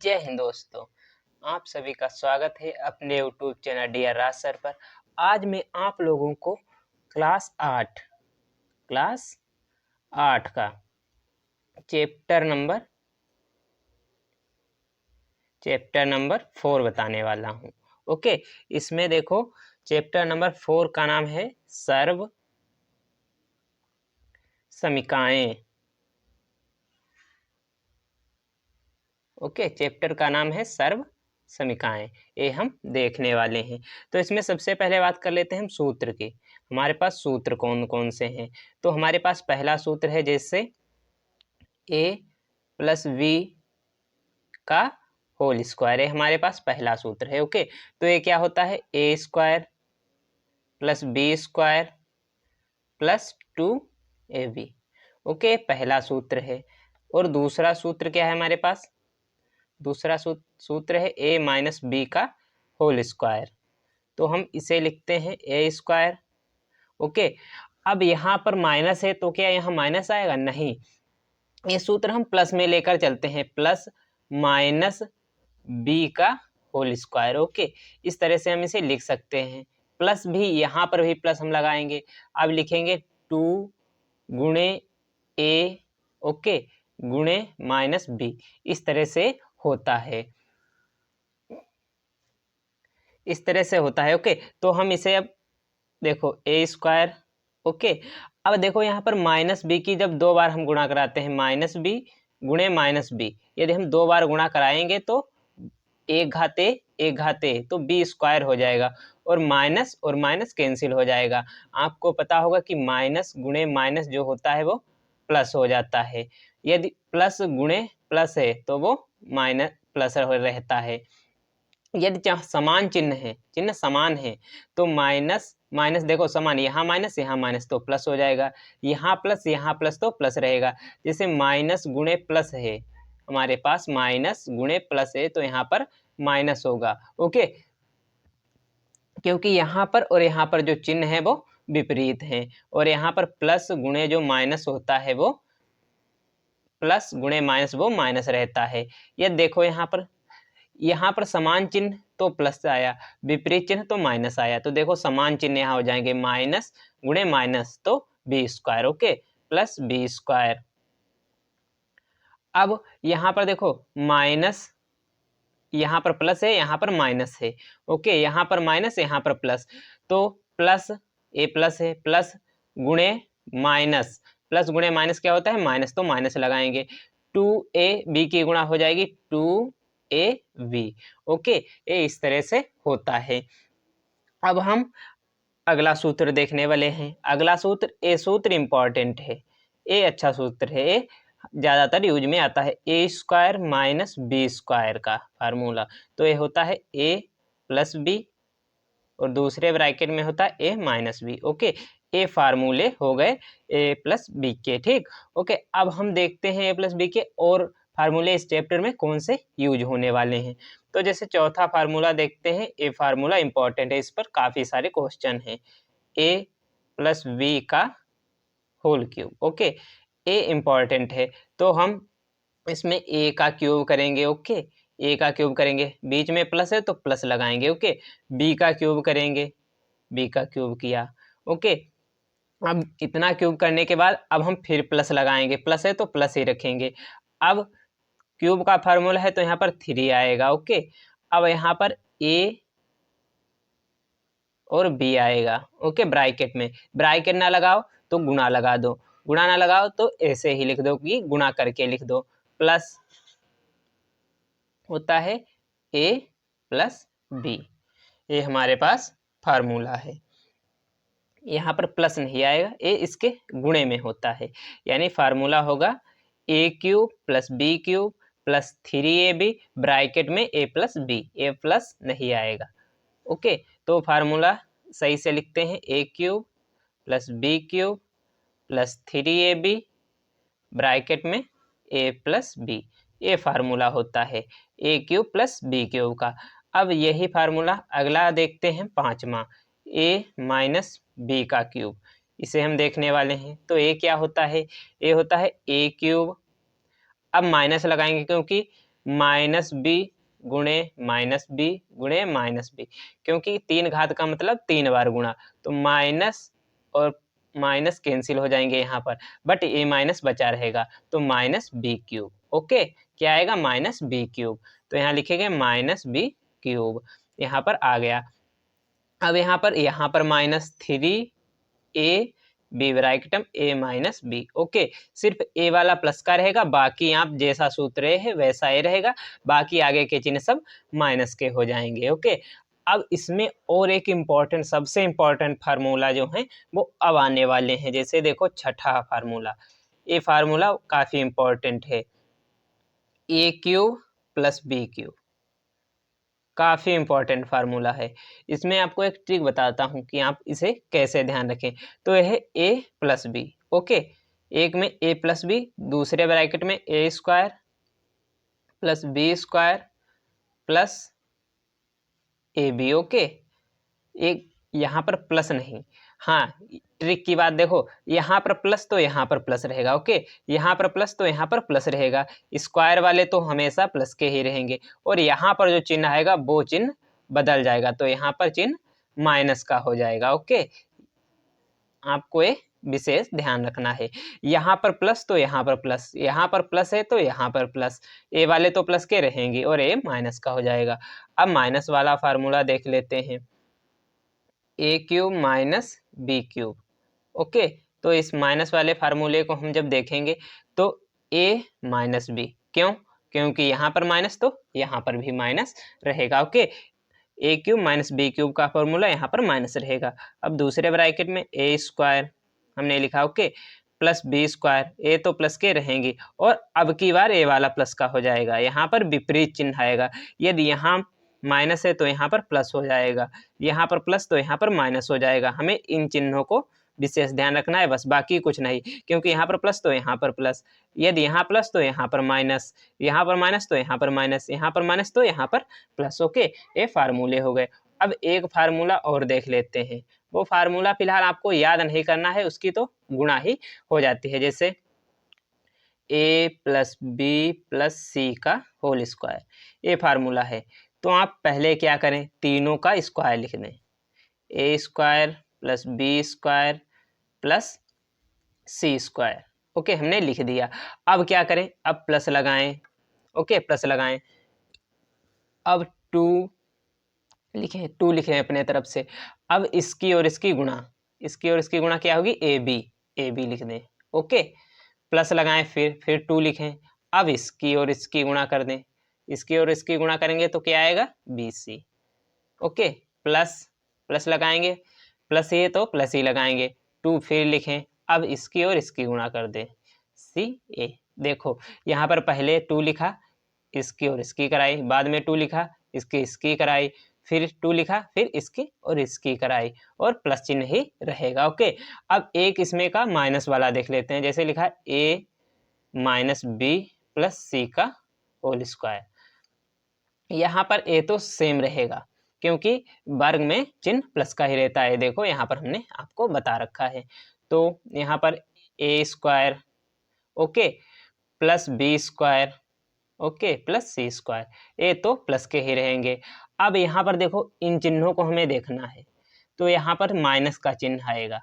जय हिंद दोस्तों। आप सभी का स्वागत है अपने यूट्यूब चैनल डियर राज सर पर। आज मैं आप लोगों को क्लास 8 का चैप्टर नंबर 4 बताने वाला हूँ। ओके, इसमें देखो चैप्टर नंबर 4 का नाम है सर्व समीकाएं। ओके, चैप्टर का नाम है सर्व समीकाएं, ये हम देखने वाले हैं। तो इसमें सबसे पहले बात कर लेते हैं हम सूत्र की। हमारे पास सूत्र कौन कौन से हैं? तो हमारे पास पहला सूत्र है जैसे a प्लस वी का होल स्क्वायर है, हमारे पास पहला सूत्र है। ओके, तो ये क्या होता है? a square plus B square plus 2ab। Okay, पहला सूत्र है। और दूसरा सूत्र क्या है हमारे पास? दूसरा सूत्र है a माइनस बी का होल स्क्वायर, तो हम इसे लिखते हैं a स्क्वायर। ओके, अब यहाँ पर माइनस है तो क्या यहाँ माइनस आएगा? नहीं, ये सूत्र हम प्लस में लेकर चलते हैं, प्लस माइनस बी का होल स्क्वायर। ओके, इस तरह से हम इसे लिख सकते हैं। प्लस भी यहाँ पर भी प्लस हम लगाएंगे। अब लिखेंगे 2 गुणे a, ओके, गुणे माइनस बी, इस तरह से होता है, इस तरह से होता है। ओके, तो हम इसे अब देखो a स्क्वायर। ओके, अब देखो यहाँ पर माइनस बी की जब 2 बार हम गुणा कराते हैं, माइनस बी गुणे माइनस बी, यदि हम 2 बार गुणा कराएंगे तो एक घाते तो बी स्क्वायर हो जाएगा, और माइनस कैंसिल हो जाएगा। आपको पता होगा कि माइनस गुणे माइनस जो होता है वो प्लस हो जाता है, यदि प्लस गुणे प्लस है तो वो माइनस प्लस रहता है। यदि समान चिन्ह है, चिन्ह समान है, तो माइनस माइनस देखो समान, यहाँ माइनस तो प्लस हो जाएगा, यहाँ प्लस तो प्लस रहेगा। जैसे माइनस गुणे प्लस है, हमारे पास माइनस गुणे प्लस है तो यहाँ पर माइनस होगा। ओके, क्योंकि यहाँ पर और यहाँ पर जो चिन्ह है वो विपरीत है, और यहाँ पर प्लस गुणे जो माइनस होता है वो प्लस गुणे माइनस वो माइनस रहता है। ये देखो यहाँ पर समान चिन्ह तो प्लस आया, विपरीत चिन्ह तो माइनस आया, तो देखो समान चिन्ह यहाँ हो जाएंगे, माइनस गुणे माइनस तो B square. Okay, plus B square. अब यहाँ पर देखो माइनस, यहाँ पर प्लस है, यहाँ पर माइनस है। ओके, यहाँ पर माइनस, यहाँ पर प्लस, तो प्लस ए प्लस है, प्लस गुणे माइनस, प्लस गुणे माइनस क्या होता है? माइनस, तो माइनस लगाएंगे, 2ab की गुणा हो जाएगी 2ab। ओके, ये इस तरह से होता है। अब हम अगला सूत्र देखने वाले हैं। अगला सूत्र, ए सूत्र इंपॉर्टेंट है, ए अच्छा सूत्र है, ए ज़्यादातर यूज में आता है, ए स्क्वायर माइनस बी स्क्वायर का फार्मूला। तो ये होता है ए प्लस बी, और दूसरे ब्रैकेट में होता है ए माइनस बी। ओके, ए फार्मूले हो गए ए प्लस बी के, ठीक। ओके, अब हम देखते हैं ए प्लस बी के और फार्मूले इस चैप्टर में कौन से यूज होने वाले हैं। तो जैसे चौथा फार्मूला देखते हैं, ए फार्मूला इंपॉर्टेंट है, इस पर काफ़ी सारे क्वेश्चन हैं। ए प्लस बी का whole cube. Okay, A important है, तो हम इसमें ए का क्यूब करेंगे। ओके, ए का क्यूब करेंगे, बीच में प्लस है तो प्लस लगाएंगे। ओके, बी का क्यूब करेंगे, बी का क्यूब किया। ओके, अब इतना क्यूब करने के बाद अब हम फिर प्लस लगाएंगे, प्लस है तो प्लस ही रखेंगे। अब क्यूब का फार्मूला है तो यहाँ पर 3 आएगा। ओके, अब यहाँ पर ए और बी आएगा। ओके, ब्रैकेट ना लगाओ तो गुणा लगा दो, गुणा ना लगाओ तो ऐसे ही लिख दो कि गुणा करके लिख दो, प्लस होता है ए प्लस बी, ये हमारे पास फार्मूला है। यहाँ पर प्लस नहीं आएगा, ए इसके गुणे में होता है, यानी फार्मूला होगा A cube plus B cube plus 3ab bracket में A plus B, A plus नहीं आएगा। ओके, तो फार्मूला सही से लिखते हैं, A cube plus B cube plus 3ab bracket में ए प्लस बी, ये फार्मूला होता है A cube plus B cube का। अब यही फार्मूला अगला देखते हैं, पांचवा, ए माइनस बी का क्यूब, इसे हम देखने वाले हैं। तो ए क्या होता है? ए होता है ए क्यूब, अब माइनस लगाएंगे क्योंकि माइनस बी गुणे माइनस बी गुणे माइनस बी, क्योंकि 3 घात का मतलब 3 बार गुणा, तो माइनस और माइनस कैंसिल हो जाएंगे यहाँ पर, बट ए माइनस बचा रहेगा, तो माइनस बी क्यूब। ओके, क्या आएगा? Minus B cube. तो यहाँ लिखेंगे माइनस बी क्यूब, यहाँ पर आ गया। अब यहाँ पर माइनस 3a बी ब्रैकेट ए माइनस बी। ओके, सिर्फ ए वाला प्लस का रहेगा, बाकी आप जैसा सूत्र है वैसा ए रहेगा, बाकी आगे के चिन्ह सब माइनस के हो जाएंगे। ओके, अब इसमें और एक इम्पॉर्टेंट, सबसे इम्पॉर्टेंट फार्मूला जो है वो अब आने वाले हैं। जैसे देखो छठा फार्मूला, ये फार्मूला काफी इम्पोर्टेंट है, A cube plus B cube, काफी इम्पोर्टेंट फार्मूला है। इसमें आपको एक ट्रिक बताता हूँ कि आप इसे कैसे ध्यान रखें। तो यह है ए प्लस बी। ओके, एक में ए प्लस बी, दूसरे ब्रैकेट में A square plus B square plus A B. Okay, एक यहाँ पर प्लस नहीं, हाँ ट्रिक की बात देखो, यहाँ पर प्लस तो यहाँ पर प्लस रहेगा। ओके, यहाँ पर प्लस तो यहाँ पर प्लस रहेगा, स्क्वायर वाले तो हमेशा प्लस के ही रहेंगे, और यहाँ पर जो चिन्ह आएगा वो चिन्ह बदल जाएगा, तो यहाँ पर चिन्ह माइनस का हो जाएगा। ओके, आपको ये विशेष ध्यान रखना है, यहाँ पर प्लस तो यहाँ पर प्लस, यहाँ पर प्लस है तो यहाँ पर प्लस, ए वाले तो प्लस के रहेंगे और ए माइनस का हो जाएगा। अब माइनस वाला फार्मूला देख लेते हैं, A cube minus B cube. Okay, तो इस माइनस वाले फार्मूले को हम जब देखेंगे तो ए माइनस बी, क्यों? क्योंकि यहाँ पर माइनस तो यहाँ पर भी माइनस रहेगा। ओके, ए क्यूब माइनस बी क्यूब का फॉर्मूला यहाँ पर माइनस रहेगा। अब दूसरे ब्रैकेट में ए स्क्वायर हमने लिखा, okay, plus B square, A तो प्लस के रहेंगे और अब की बार ए वाला प्लस का हो जाएगा, यहाँ पर विपरीत चिन्ह आएगा। यदि यहाँ माइनस है तो यहाँ पर प्लस हो जाएगा, यहाँ पर प्लस तो यहाँ पर माइनस हो जाएगा। हमें इन चिन्हों को विशेष ध्यान रखना है, बस, बाकी कुछ नहीं, क्योंकि यहाँ पर प्लस तो यहाँ पर प्लस, यदि यहाँ प्लस तो यहाँ पर माइनस, यहाँ पर माइनस तो यहाँ पर माइनस, यहाँ पर माइनस तो यहाँ पर प्लस। ओके, ये फार्मूले हो गए। अब एक फार्मूला और देख लेते हैं, वो फार्मूला फिलहाल आपको याद नहीं करना है, उसकी तो गुणा ही हो जाती है। जैसे ए प्लस बी प्लस सी का होल स्क्वायर, ये फार्मूला है। तो आप पहले क्या करें, तीनों का स्क्वायर लिख दें, A square plus B square plus C square. Okay, हमने लिख दिया। अब क्या करें, अब प्लस लगाएं। ओके, प्लस लगाएं, अब 2 लिखें अपने तरफ से। अब इसकी और इसकी गुणा, इसकी और इसकी गुणा क्या होगी, ए बी लिख दें। ओके, प्लस लगाएं, फिर 2 लिखें। अब इसकी और इसकी गुणा कर दें, इसकी और इसकी गुणा करेंगे तो क्या आएगा, बी सी। ओके, प्लस लगाएंगे, प्लस ये तो प्लस ही लगाएंगे, 2 फिर लिखें। अब इसकी और इसकी गुणा कर दें, सी ए। देखो यहाँ पर पहले 2 लिखा, इसकी और इसकी कराई, बाद में 2 लिखा, इसकी कराई, फिर 2 लिखा, फिर इसकी और इसकी कराई, और प्लस चिन्ह ही रहेगा। ओके, अब एक इसमें का माइनस वाला देख लेते हैं। जैसे लिखा ए माइनस बी प्लस सी का होल स्क्वायर, यहाँ पर ए तो सेम रहेगा क्योंकि वर्ग में चिन्ह प्लस का ही रहता है। देखो यहाँ पर हमने आपको बता रखा है। तो यहाँ पर A square, okay, plus B square, okay, plus C square, A तो प्लस के ही रहेंगे। अब यहाँ पर देखो इन चिन्हों को हमें देखना है, तो यहाँ पर माइनस का चिन्ह आएगा।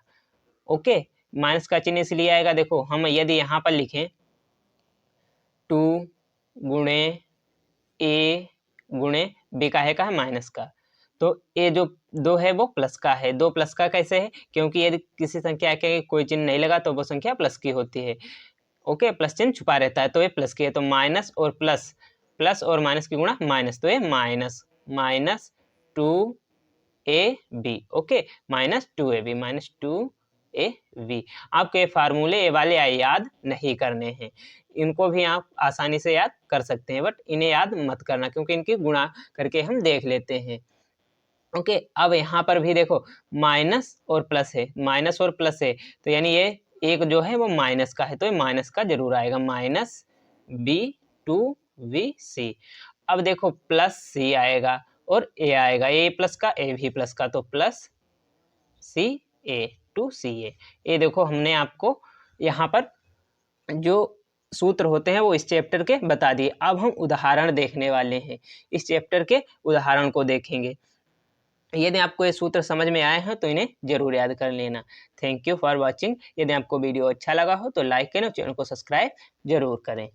ओके, माइनस का चिन्ह इसलिए आएगा, देखो हम यदि यहाँ पर लिखें 2 गुणे ए गुणे बी का है माइनस का, तो ए जो 2 है वो प्लस का है। 2 प्लस का कैसे है, क्योंकि यदि किसी संख्या के कोई चिन्ह नहीं लगा तो वो संख्या प्लस की होती है। ओके, प्लस चिन्ह छुपा रहता है, तो ये प्लस की है, तो माइनस और प्लस, प्लस और माइनस की गुणा माइनस, तो ये minus 2ab। Okay, minus 2ab, minus 2ab। आपको ये फार्मूले ये वाले याद नहीं करने हैं, इनको भी आप आसानी से याद कर सकते हैं, बट इन्हें याद मत करना क्योंकि इनकी गुणा करके हम देख लेते हैं। ओके, अब यहाँ पर भी देखो माइनस और प्लस है, माइनस और प्लस है, तो यानी ये एक जो है वो माइनस का है, तो ये माइनस का जरूर आएगा, माइनस b2vc। अब देखो प्लस सी आएगा और ए आएगा, ए प्लस का ए भी प्लस का, तो प्लस सी ए 2ca। ये देखो हमने आपको यहाँ पर जो सूत्र होते हैं वो इस चैप्टर के बता दिए। अब हम उदाहरण देखने वाले हैं, इस चैप्टर के उदाहरण को देखेंगे। यदि आपको ये सूत्र समझ में आए हैं तो इन्हें जरूर याद कर लेना। Thank you for watching. यदि आपको वीडियो अच्छा लगा हो तो लाइक करें और चैनल को सब्सक्राइब जरूर करें।